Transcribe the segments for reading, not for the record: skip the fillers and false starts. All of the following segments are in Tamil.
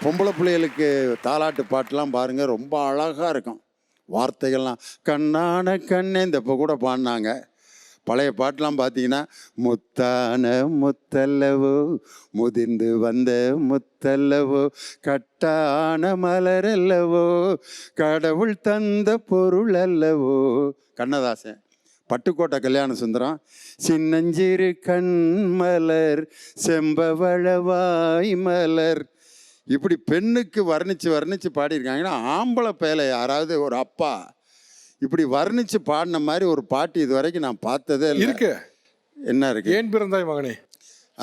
பொம்பளை பிள்ளைகளுக்கு தாலாட்டு பாட்டெலாம் பாருங்கள், ரொம்ப அழகாக இருக்கும். வார்த்தைகள்லாம் கண்ணான கண்ணே இந்த இப்போ கூட பாடினாங்க. பழைய பாட்டெலாம் பார்த்தீங்கன்னா, முத்தான முத்தல்லவோ முதிர்ந்து வந்த முத்தல்லவோ கட்டான மலர் அல்லவோ கடவுள் தந்த பொருள் அல்லவோ. கண்ணதாசன். பட்டுக்கோட்டை கல்யாண சுந்தரம் சின்னஞ்சிறு கண்மலர் செம்பவளவாய் மலர். இப்படி பெண்ணுக்கு வர்ணித்து பாடியிருக்காங்கன்னா, ஆம்பளை பேலை யாராவது ஒரு அப்பா இப்படி வர்ணித்து பாடின மாதிரி ஒரு பாட்டு இது வரைக்கும் நான் பார்த்ததே இல்லை. இருக்கு. என்ன இருக்கு? ஏன் பிறந்தாய் மகனே.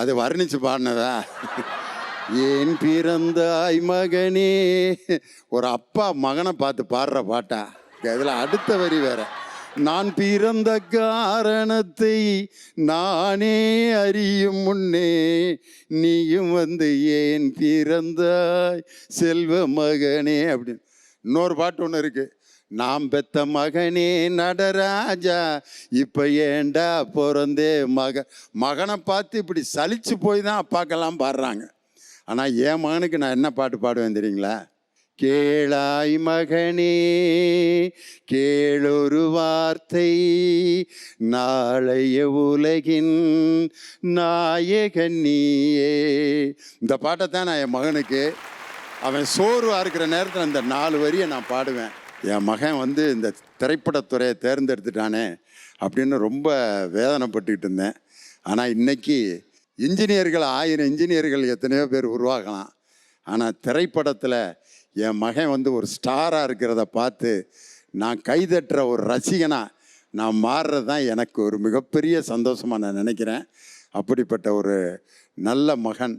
அது வர்ணித்து பாடினதா? ஏன் பிறந்தாய் மகனே. ஒரு அப்பா மகனை பார்த்து பாடுற பாட்டா? இதில் அடுத்த வரி வேற. நான் பிறந்த காரணத்தை நானே அறியும் முன்னே நீயும் வந்து ஏன் பிறந்தாய் செல்வ மகனே அப்படின்னு. இன்னொரு பாட்டு ஒன்று இருக்குது. நாம் பெத்த மகனே நடராஜா இப்போ ஏண்டா பிறந்தே மகனை பார்த்து இப்படி சலிச்சு போய் தான் அப்பாக்கெல்லாம் பாடுறாங்க. ஆனால் என் மகனுக்கு நான் என்ன பாட்டு பாடுவேன் தெரியுங்களா? கேளாய் மகனே கேளொரு வார்த்தை நாளைய உலகின் நாயகன் நீயே. இந்த பாட்டை தான் நான் என் மகனுக்கு, அவன் சோர்வாக இருக்கிற நேரத்தில் அந்த 4 வரியை நான் பாடுவேன். என் மகன் வந்து இந்த திரைப்படத்துறையை தேர்ந்தெடுத்துட்டானே அப்படின்னு ரொம்ப வேதனைப்பட்டுக்கிட்டு இருந்தேன். ஆனால் இன்றைக்கி இன்ஜினியர்கள் 1000 இன்ஜினியர்கள் எத்தனையோ பேர் உருவாகலாம். ஆனால் திரைப்படத்தில் என் மகன் வந்து ஒரு ஸ்டாராக இருக்கிறத பார்த்து நான் கைதட்டுற ஒரு ரசிகனாக நான் மாறுறது தான் எனக்கு ஒரு மிகப்பெரிய சந்தோஷமாக நான் நினைக்கிறேன். அப்படிப்பட்ட ஒரு நல்ல மகன்,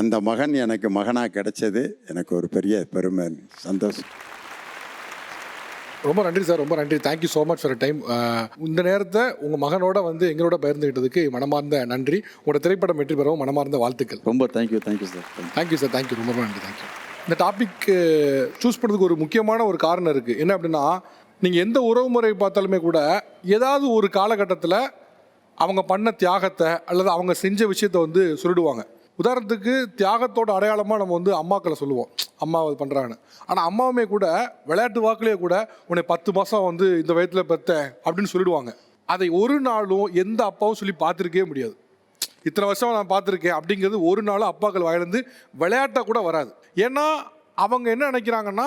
அந்த மகன் எனக்கு மகனாக கிடைச்சது எனக்கு ஒரு பெரிய பெருமை, சந்தோஷம். ரொம்ப நன்றி சார், ரொம்ப நன்றி. Thank you so much for time. இந்த நேரத்தை உங்கள் மகனோட வந்து எங்களோட பகிர்ந்துக்கிட்டதுக்கு மனமார்ந்த நன்றி. உங்களோட திரைப்படம் வெற்றி பெறவும் மனமார்ந்த வாழ்த்துக்கள். ரொம்ப thank you sir. Thank you sir, thank you, ரொம்ப நன்றி, தேங்க்யூ. இந்த டாபிக் சூஸ் பண்ணுறதுக்கு ஒரு முக்கியமான ஒரு காரணம் இருக்குது. என்ன அப்படின்னா, நீங்கள் எந்த உறவு முறை பார்த்தாலுமே கூட ஏதாவது ஒரு காலகட்டத்தில் அவங்க பண்ண தியாகத்தை அல்லது அவங்க செஞ்ச விஷயத்தை வந்து சொல்லிடுவாங்க. உதாரணத்துக்கு தியாகத்தோட அடையாளமாக நம்ம வந்து அம்மாக்களை சொல்லுவோம், அம்மா அது பண்ணுறாங்கன்னு. ஆனால் அம்மாவுமே கூட விளையாட்டு வாக்குலேயே கூட உன்னை 10 மாதம் வந்து இந்த வயதில் பெற்றேன் அப்படின்னு சொல்லிடுவாங்க. அதை ஒரு நாளும் எந்த அப்பாவும் சொல்லி பார்த்துருக்கவே முடியாது. இத்தனை வருஷம் நான் பார்த்துருக்கேன் அப்படிங்கிறது ஒரு நாளும் அப்பாக்கள் வாயிலேருந்து விளையாட்டாக கூட வராது. ஏன்னா அவங்க என்ன நினைக்கிறாங்கன்னா,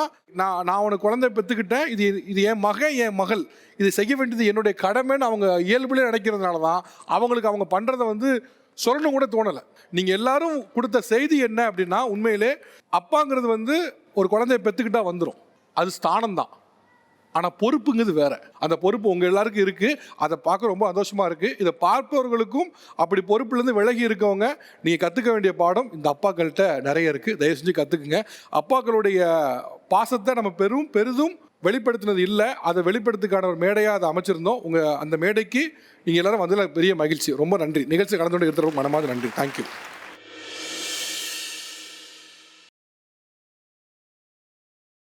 நான் உனக்கு குழந்தை பெற்றுக்கிட்டேன், இது என் மகன் என் மகள், இது செய்ய வேண்டியது என்னுடைய கடமைன்னு அவங்க இயல்புலேயே நினைக்கிறதுனால தான் அவங்களுக்கு அவங்க பண்ணுறதை வந்து சொல்லணும் கூட தோணலை. நீங்கள் எல்லாரும் கொடுத்த செய்தி என்ன அப்படின்னா, உண்மையிலே அப்பாங்கிறது வந்து ஒரு குழந்தைய பெற்றுக்கிட்டா வந்துடும், அது ஸ்தானம் தான். ஆனால் பொறுப்புங்கிறது வேற. அந்த பொறுப்பு உங்கள் எல்லாருக்கும் இருக்குது. அதை பார்க்க ரொம்ப சந்தோஷமாக இருக்குது. இதை பார்ப்பவர்களுக்கும் அப்படி பொறுப்புலேருந்து விலகி இருக்கவங்க நீங்கள் கற்றுக்க வேண்டிய பாடம் இந்த அப்பாக்கள்கிட்ட நிறைய இருக்குது. தயவு செஞ்சு கற்றுக்குங்க. அப்பாக்களுடைய பாசத்தை நம்ம பெரிதும் வெளிப்படுத்தினது இல்லை. அதை வெளிப்படுத்துக்கான ஒரு மேடையாக அதை அமைச்சிருந்தோம். உங்கள் அந்த மேடைக்கு நீங்கள் எல்லாரும் வந்ததில் பெரிய மகிழ்ச்சி. ரொம்ப நன்றி. நிகழ்ச்சி கலந்து கொண்டு இருக்கிறவங்க மனமாவது நன்றி. தேங்க்யூ.